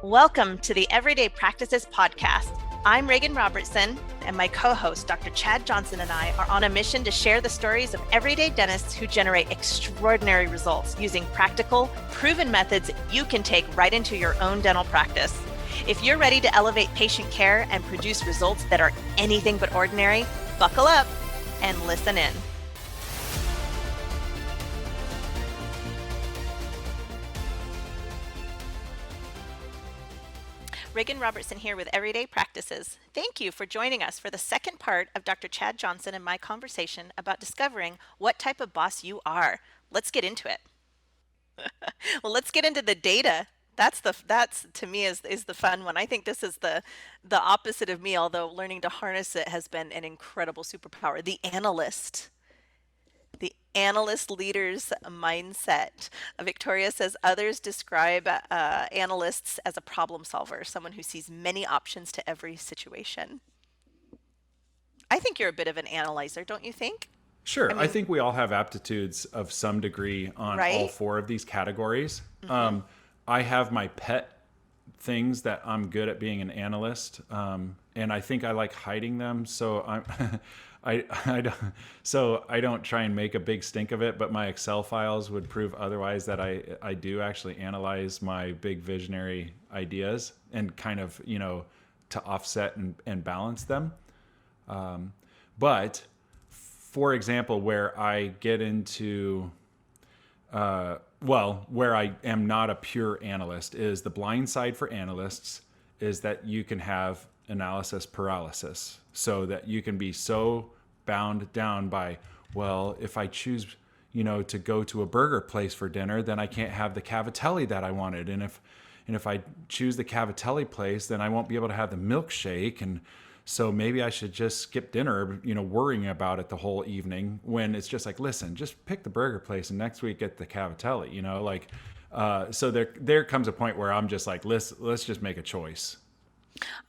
Welcome to the Everyday Practices Podcast. I'm Reagan Robertson, and my co-host, Dr. Chad Johnson, and I are on a mission to share the stories of everyday dentists who generate extraordinary results using practical, proven methods you can take right into your own dental practice. If you're ready to elevate patient care and produce results that are anything but ordinary, buckle up and listen in. Reagan Robertson here with Everyday Practices. Thank you for joining us for the second part of Dr. Chad Johnson and my conversation about discovering what type of boss you are. Let's get into it. Well, let's get into the data. That's to me is the fun one. I think this is the opposite of me, although learning to harness it has been an incredible superpower. The analyst leader's mindset. Victoria says others describe analysts as a problem solver, someone who sees many options to every situation. I think you're a bit of an analyzer, don't you think? Sure. I I mean, think we all have aptitudes of some degree on all right? four of these categories. Mm-hmm. I have my pet things that I'm good at being an analyst, and I think I like hiding them. So I don't, so I don't try and make a big stink of it. But my Excel files would prove otherwise. That I do actually analyze my big visionary ideas and kind of to offset and balance them. But for example, where I get into, where I am not a pure analyst is the blind side for analysts is that you can have analysis paralysis. So that you can be so bound down by, well, if I choose, to go to a burger place for dinner, then I can't have the cavatelli that I wanted. And if I choose the cavatelli place, then I won't be able to have the milkshake. And so maybe I should just skip dinner, worrying about it the whole evening when it's just like, listen, just pick the burger place and next week get the cavatelli, so there comes a point where I'm just like, let's just make a choice.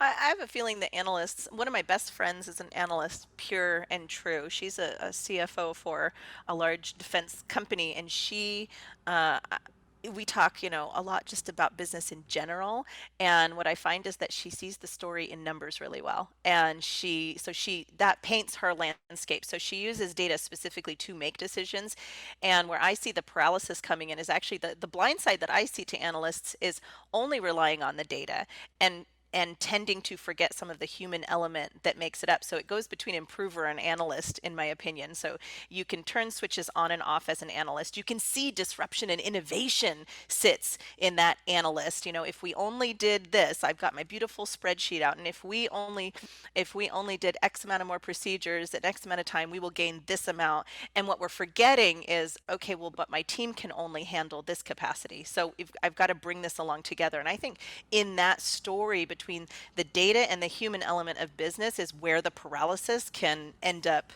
I have a feeling that analysts, one of my best friends is an analyst, pure and true. She's a CFO for a large defense company, and uh, we talk, a lot just about business in general. And what I find is that she sees the story in numbers really well. And that paints her landscape. So she uses data specifically to make decisions. And where I see the paralysis coming in is actually the blind side that I see to analysts is only relying on the data and tending to forget some of the human element that makes it up. So it goes between improver and analyst, in my opinion. So you can turn switches on and off as an analyst. You can see disruption and innovation sits in that analyst. If we only did this, I've got my beautiful spreadsheet out, and if we only did X amount of more procedures at X amount of time, we will gain this amount. And what we're forgetting is, okay, well, but my team can only handle this capacity. So if I've got to bring this along together. And I think in that story between the data and the human element of business is where the paralysis can end up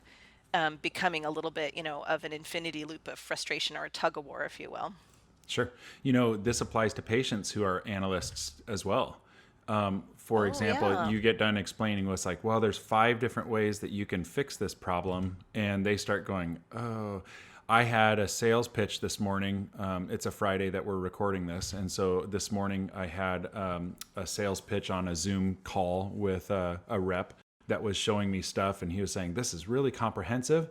becoming a little bit, of an infinity loop of frustration or a tug of war, if you will. Sure. This applies to patients who are analysts as well. For Oh, example, yeah. you get done explaining what's like, well, there's 5 different ways that you can fix this problem. And they start going, oh, I had a sales pitch this morning. It's a Friday that we're recording this. And so this morning I had a sales pitch on a Zoom call with a rep that was showing me stuff. And he was saying, this is really comprehensive.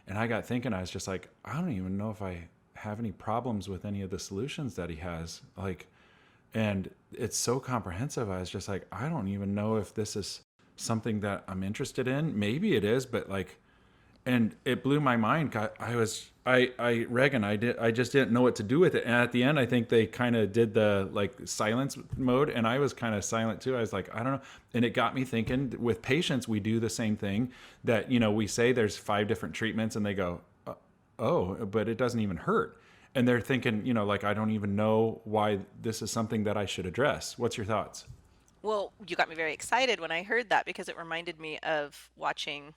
And I got thinking, I was just like, I don't even know if I have any problems with any of the solutions that he has. And it's so comprehensive. I was just like, I don't even know if this is something that I'm interested in. Maybe it is, but and it blew my mind. Reagan, I just didn't know what to do with it. And at the end, I think they kind of did the silence mode, and I was kind of silent too. I was like, I don't know. And it got me thinking. With patients, we do the same thing. That we say there's 5 different treatments, and they go, oh, but it doesn't even hurt. And they're thinking, I don't even know why this is something that I should address. What's your thoughts? Well, you got me very excited when I heard that because it reminded me of watching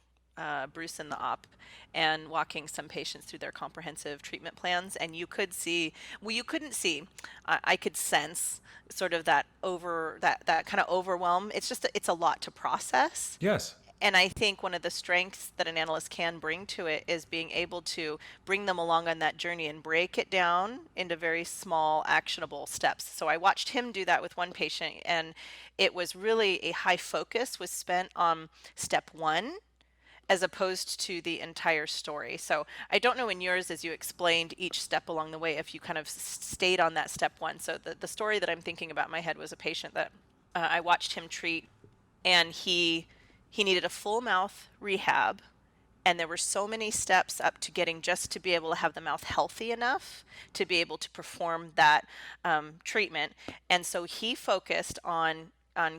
Bruce in the op and walking some patients through their comprehensive treatment plans. And you could see, well, you couldn't see, I could sense sort of that kind of overwhelm. It's a lot to process. Yes. And I think one of the strengths that an analyst can bring to it is being able to bring them along on that journey and break it down into very small, actionable steps. So I watched him do that with one patient, and it was really a high focus was spent on step one as opposed to the entire story. So I don't know in yours, as you explained each step along the way, if you kind of stayed on that step one. So the story that I'm thinking about in my head was a patient that I watched him treat, and he needed a full mouth rehab, and there were so many steps up to getting just to be able to have the mouth healthy enough to be able to perform that treatment. And so he focused on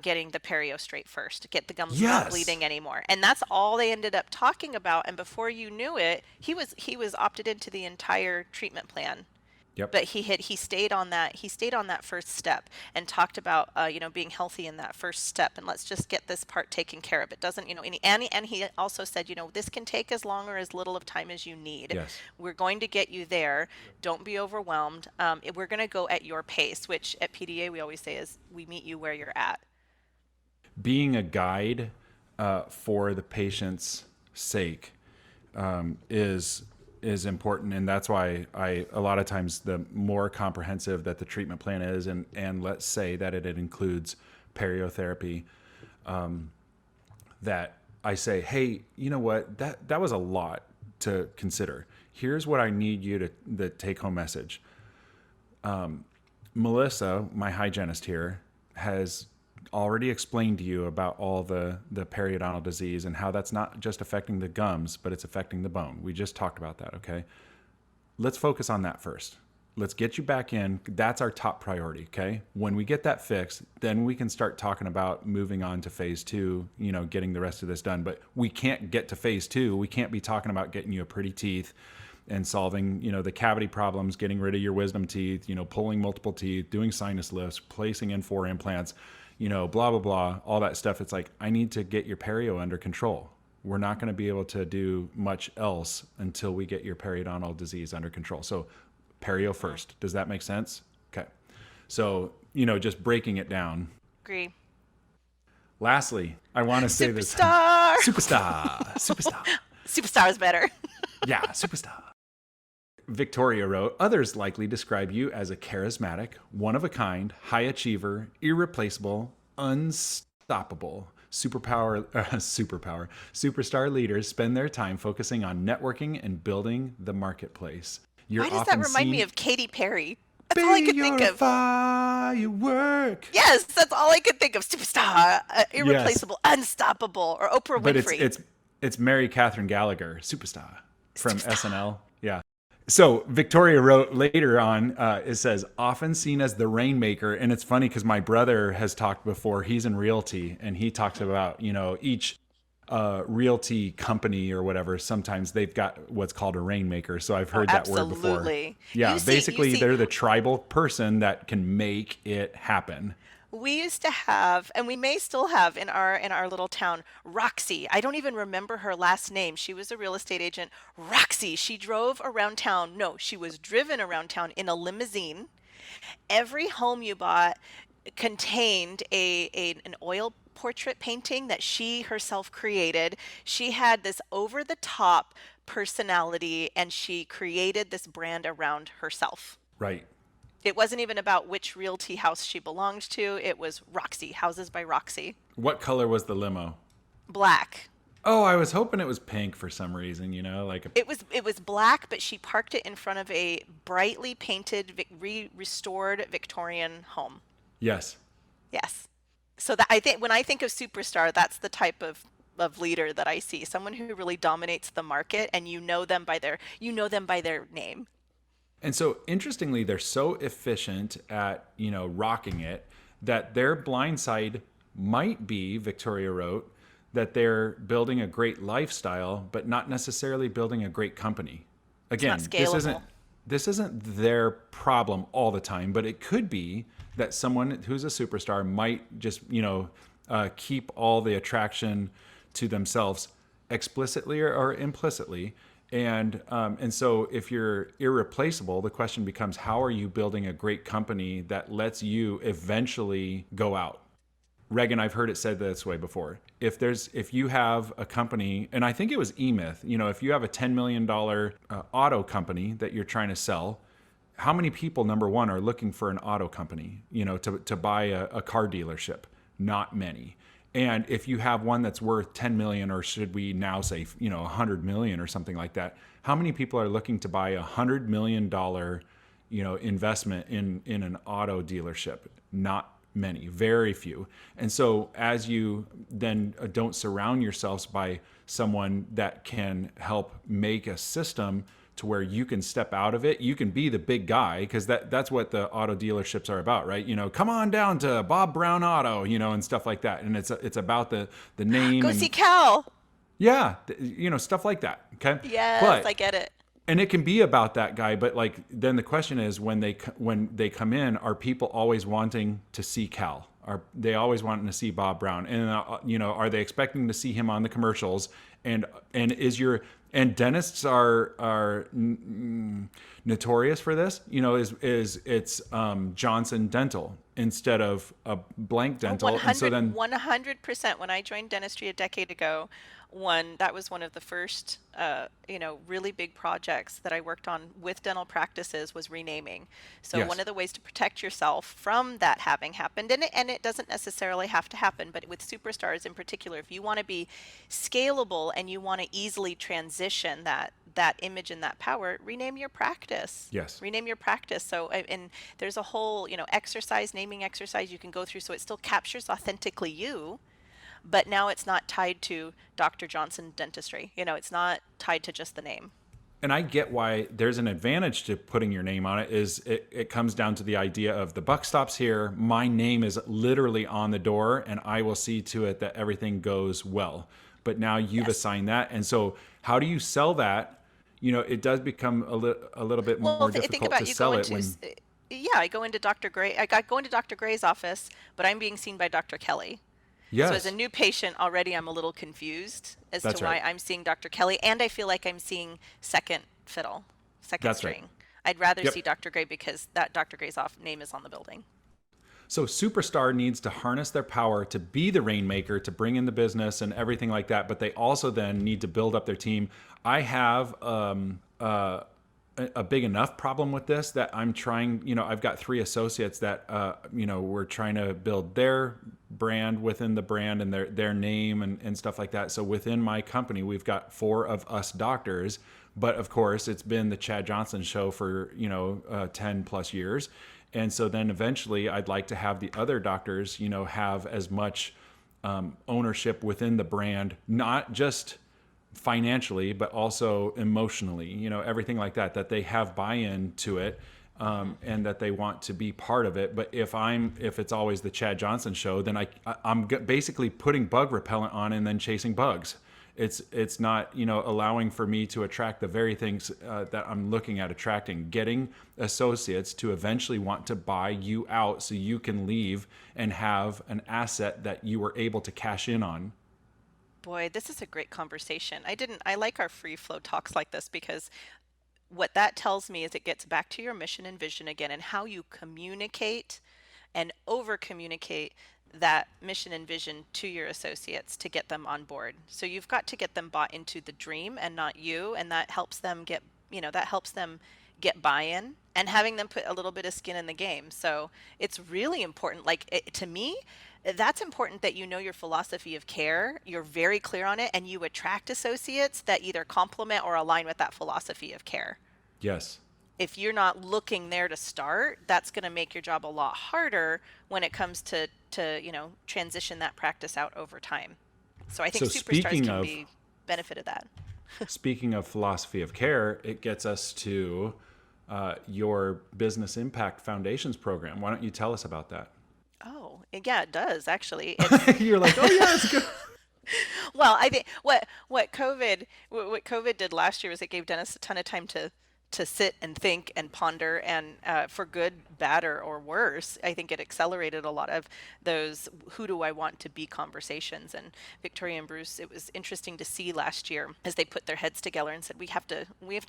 getting the perio straight first, to get the gums not Yes. bleeding anymore. And that's all they ended up talking about. And before you knew it, he was opted into the entire treatment plan. Yep. But he stayed on that first step and talked about being healthy in that first step, and let's just get this part taken care of. It doesn't, and he also said, this can take as long or as little of time as you need. Yes. We're going to get you there. Don't be overwhelmed. We're going to go at your pace, which at PDA we always say is we meet you where you're at. Being a guide for the patient's sake is important, and that's why I a lot of times the more comprehensive that the treatment plan is, and let's say that it includes periotherapy, that I say, hey, you know what, that was a lot to consider. Here's what I need you to the take home message. Melissa, my hygienist here, has already explained to you about all the periodontal disease and how that's not just affecting the gums, but it's affecting the bone. We just talked about that, okay? Let's focus on that first. Let's get you back in. That's our top priority, okay? When we get that fixed, then we can start talking about moving on to phase two, getting the rest of this done. But we can't get to phase two. We can't be talking about getting you a pretty teeth and solving, the cavity problems, getting rid of your wisdom teeth, pulling multiple teeth, doing sinus lifts, placing in 4 implants, blah, blah, blah, all that stuff. It's like, I need to get your perio under control. We're not going to be able to do much else until we get your periodontal disease under control. So perio first. Does that make sense? Okay. So, just breaking it down. Agree. Lastly, I want to say this. Superstar. Superstar. Superstar. Superstar is better. Yeah, superstar. Victoria wrote, others likely describe you as a charismatic, one of a kind, high achiever, irreplaceable, unstoppable. Superstar leaders spend their time focusing on networking and building the marketplace. You're Why does that often remind me seen, of Katy Perry? That's all I baby, could you're think a of. firework. Yes, that's all I could think of. Superstar, Yes, irreplaceable, unstoppable, or Oprah but it's Winfrey. it's it's Mary Catherine Gallagher, superstar from Superstar. SNL. Yeah. So Victoria wrote later on, it says, often seen as the rainmaker. And it's funny because my brother has talked before. He's in realty, and he talks about, each realty company or whatever. Sometimes they've got what's called a rainmaker. So I've Oh, heard that word before. absolutely. Yeah. You Basically, see, they're the tribal person that can make it happen. we used to have, and we may still have in our little town, Roxy. I don't even remember her last name. She was a real estate agent. Roxy. She drove around town. No, she was driven around town in a limousine. Every home you bought contained an oil portrait painting that she herself created. She had this over the top personality, and she created this brand around herself. Right. It wasn't even about which realty house she belonged to. It was Roxy, Houses by Roxy. What color was the limo? Black. Oh, I was hoping it was pink for some reason, like a, It was black, but she parked it in front of a brightly painted, restored Victorian home. yes. Yes. So that I think when I think of superstar, that's the type of leader that I see. Someone who really dominates the market, and you know them by their name. And so interestingly, they're so efficient at, rocking it that their blind side might be, Victoria wrote, that they're building a great lifestyle, but not necessarily building a great company. It's not Again, scalable. this isn't their problem all the time, but it could be that someone who's a superstar might just, keep all the attraction to themselves explicitly or implicitly. And so if you're irreplaceable, the question becomes, how are you building a great company that lets you eventually go out, Reagan, I've heard it said this way before. If you have a company, and I think it was eMyth, if you have a $10 million auto company that you're trying to sell, how many people, number one, are looking for an auto company, to buy a car dealership? Not many. And if you have one that's worth 10 million, or should we now say, 100 million or something like that, how many people are looking to buy $100 million, investment in an auto dealership? Not many, very few. And so as you then don't surround yourselves by someone that can help make a system to where you can step out of it, you can be the big guy, because that's what the auto dealerships are about, right? Come on down to Bob Brown Auto, and stuff like that. And it's about the name Go and see Cal. yeah, stuff like that. Okay, Yes, I but get it. and it can be about that guy, but like then the question is, when they come in, are people always wanting to see Cal? Are they always wanting to see Bob Brown? And are they expecting to see him on the commercials? And is your and dentists are notorious for this. Is it's Johnson Dental instead of a blank Oh, dental, and so 100, then 100%. When I joined dentistry a decade ago, that was one of the first, really big projects that I worked on with dental practices was renaming. So one yes, of the ways to protect yourself from that having happened, and it doesn't necessarily have to happen, but with superstars in particular, if you want to be scalable and you want to easily transition that image and that power, rename your practice. yes. Rename your practice. So, and there's a whole, naming exercise you can go through so it still captures authentically you, but now it's not tied to Dr. Johnson Dentistry. It's not tied to just the name. And I get why there's an advantage to putting your name on it. It comes down to the idea of the buck stops here. My name is literally on the door, and I will see to it that everything goes well. But now you've Yes. assigned that, and so how do you sell that? It does become a little bit Well, more think difficult to about, you go sell it into, when yeah, I go into Dr. Gray. I got go into Dr. Gray's office, but I'm being seen by Dr. Kelly. So as a yes, new patient, already I'm a little confused as to that's why right. I'm seeing Dr. Kelly, and I feel like I'm seeing second fiddle, second That's right. string. I'd rather Yep. see Dr. Gray because that Dr. Gray's off name is on the building. So Superstar needs to harness their power to be the rainmaker, to bring in the business and everything like that. But they also then need to build up their team. I have a big enough problem with this that I'm trying. I've got three associates that we're trying to build their brand within the brand and their name and stuff like that. So within my company, we've got four of us doctors. But of course, it's been the Chad Johnson show for 10 plus years. And so then eventually I'd like to have the other doctors, have as much ownership within the brand, not just financially, but also emotionally, everything like that they have buy-in to it, and that they want to be part of it. But if it's always the Chad Johnson show, then I'm basically putting bug repellent on and then chasing bugs. It's not allowing for me to attract the very things that I'm looking at attracting, getting associates to eventually want to buy you out so you can leave and have an asset that you were able to cash in on. Boy, this is a great conversation. I like our free flow talks like this because what that tells me is it gets back to your mission and vision again and how you communicate and over communicate that mission and vision to your associates to get them on board. So you've got to get them bought into the dream and not you, and that helps them get buy-in and having them put a little bit of skin in the game. So it's really important. To me, that's important that you know your philosophy of care, you're very clear on it, and you attract associates that either complement or align with that philosophy of care. Yes. If you're not looking there to start, that's going to make your job a lot harder when it comes to transition that practice out over time. So I think So superstars can be benefit of that. speaking of philosophy of care, it gets us to your Business Impact Foundations program. Why don't you tell us about that? Oh, yeah, it does actually. It's You're like, oh yeah, it's good. well, I think what COVID did last year was it gave dentists a ton of time to to sit and think and ponder, and for good, bad, or worse, I think it accelerated a lot of those who do I want to be conversations. And Victoria and Bruce, it was interesting to see last year as they put their heads together and said, we have to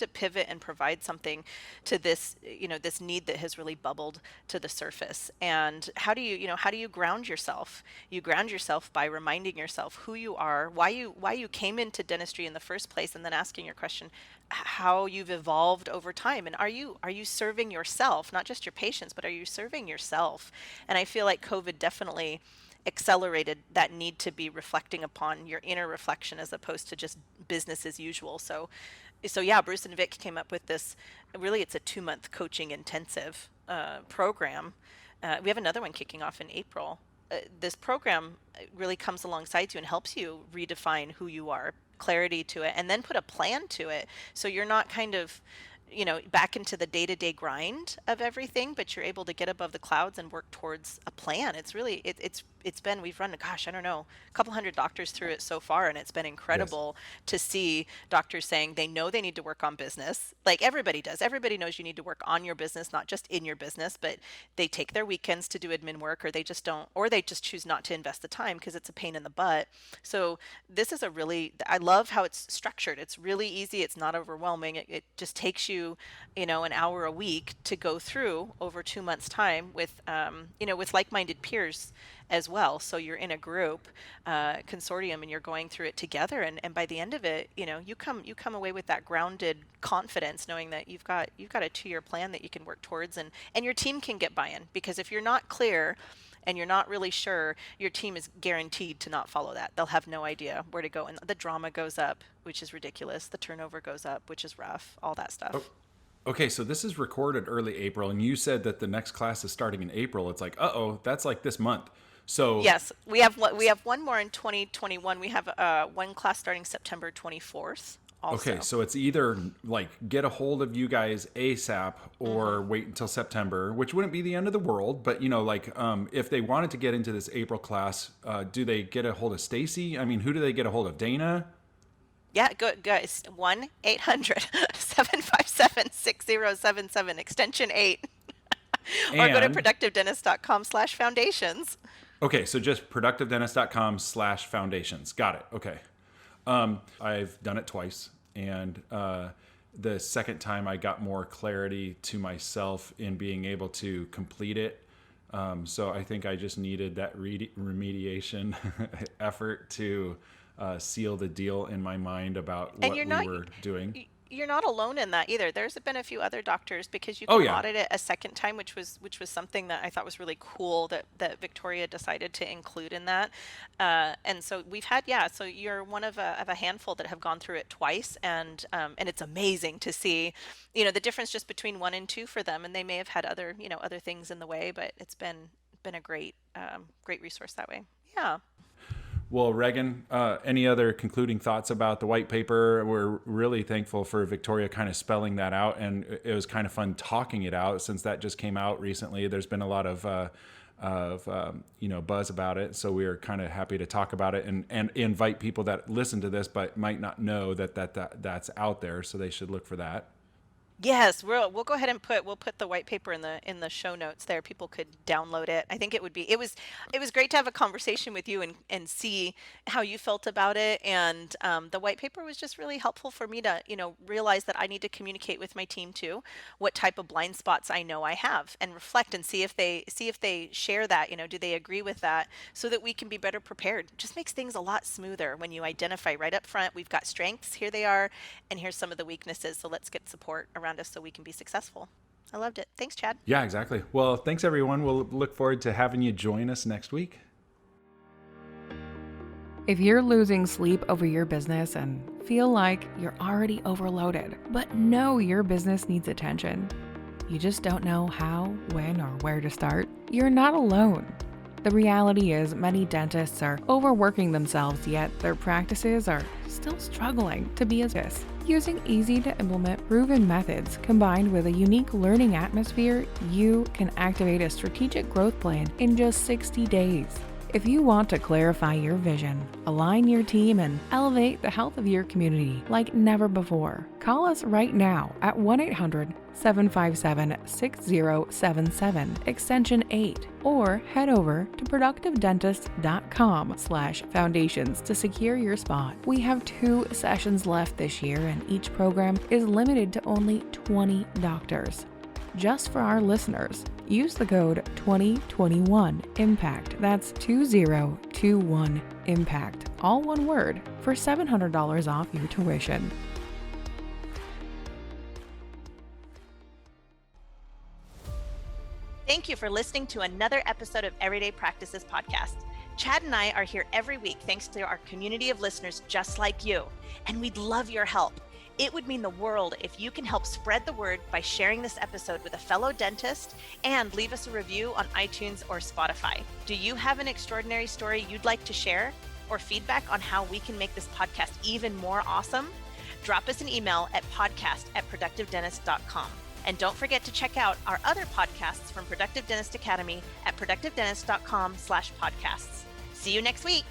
pivot and provide something to this, this need that has really bubbled to the surface. And how do you ground yourself? You ground yourself by reminding yourself who you are, why you came into dentistry in the first place, and then asking your question, how you've evolved over time, and are you serving yourself, not just your patients, but are you serving yourself? And I feel like COVID definitely accelerated that need to be reflecting upon your inner reflection as opposed to just business as usual. So yeah, Bruce and Vic came up with this. Really, it's a 2-month coaching intensive program. We have another one kicking off in April. This program really comes alongside you and helps you redefine who you are, clarity to it, and then put a plan to it. So you're not kind of, back into the day-to-day grind of everything, but you're able to get above the clouds and work towards a plan. It's really, it's been, we've run, gosh, I don't know, a couple hundred doctors through it so far, and it's been Yes. incredible to see doctors saying they know they need to work on business. Like everybody does. Everybody knows you need to work on your business, not just in your business, but they take their weekends to do admin work, or they just don't, or they just choose not to invest the time because it's a pain in the butt. So this is I love how it's structured. It's really easy. It's not overwhelming. It just takes you, an hour a week to go through over 2 months time with, with like-minded peers as well. So you're in a group, consortium, and you're going through it together. And by the end of it, you come away with that grounded confidence, knowing that you've got a 2-year plan that you can work towards, and your team can get buy-in, because if you're not clear and you're not really sure, your team is guaranteed to not follow that. They'll have no idea where to go. And the drama goes up, which is ridiculous. The turnover goes up, which is rough, all that Oh, stuff. okay, so this is recorded early April, and you said that the next class is starting in April. It's like, uh-oh, that's like this month. So, Yes, we have one more in 2021. We have one class starting September 24th okay, also. so it's either like get a hold of you guys ASAP or Hmm. wait until September, which wouldn't be the end of the world. But like if they wanted to get into this April class, do they get a hold of Stacy? I mean, who do they get a hold of? Dana? Yeah, go guys, 1-800-757-6077 extension 8, or go to And productivedentist.com/foundations. okay, so just productivedentist.com/foundations. Got it. Okay. I've done it twice, and the second time I got more clarity to myself in being able to complete it. So I think I just needed that remediation effort to seal the deal in my mind about And what we were doing. you're not alone in that either. There's been a few other doctors, because you Oh can yeah. audit it a second time, which was something that I thought was really cool that Victoria decided to include in that. And so we've had, yeah. So you're one of a handful that have gone through it twice, and it's amazing to see, the difference just between 1 and 2 for them. And they may have had other things in the way, but it's been a great resource that way. Yeah. Well, Regan, any other concluding thoughts about the white paper? We're really thankful for Victoria kind of spelling that out, and it was kind of fun talking it out since that just came out recently. There's been a lot of buzz about it, so we are kind of happy to talk about it and invite people that listen to this but might not know that's out there, so they should look for that. Yes, we'll go ahead and we'll put the white paper in the show notes there. People could download it. I think it was great to have a conversation with you and see how you felt about it. And the white paper was just really helpful for me to realize that I need to communicate with my team too, what type of blind spots I know I have, and reflect and see if they share that. Do they agree with that, so that we can be better prepared. Just makes things a lot smoother when you identify right up front. We've got strengths, here they are, and here's some of the weaknesses. So let's get support around us so we can be successful. I loved it. Thanks, Chad. Yeah, exactly. Well, thanks everyone. We'll look forward to having you join us next week. If you're losing sleep over your business and feel like you're already overloaded, but know your business needs attention, you just don't know how, when, or where to start, you're not alone. The reality is many dentists are overworking themselves, yet their practices are still struggling to be as this. Using easy-to-implement proven methods combined with a unique learning atmosphere, you can activate a strategic growth plan in just 60 days. If you want to clarify your vision, align your team, and elevate the health of your community like never before, call us right now at 1-800-757-6077, extension 8, or head over to productivedentist.com/foundations to secure your spot. We have 2 sessions left this year, and each program is limited to only 20 doctors. Just for our listeners, use the code 2021IMPACT, that's 2021 IMPACT, all one word, for $700 off your tuition. Thank you for listening to another episode of Everyday Practices Podcast. Chad and I are here every week thanks to our community of listeners just like you, and we'd love your help. It would mean the world if you can help spread the word by sharing this episode with a fellow dentist and leave us a review on iTunes or Spotify. Do you have an extraordinary story you'd like to share or feedback on how we can make this podcast even more awesome? Drop us an email at podcast@productivedentist.com. And don't forget to check out our other podcasts from Productive Dentist Academy at productivedentist.com/podcasts. See you next week.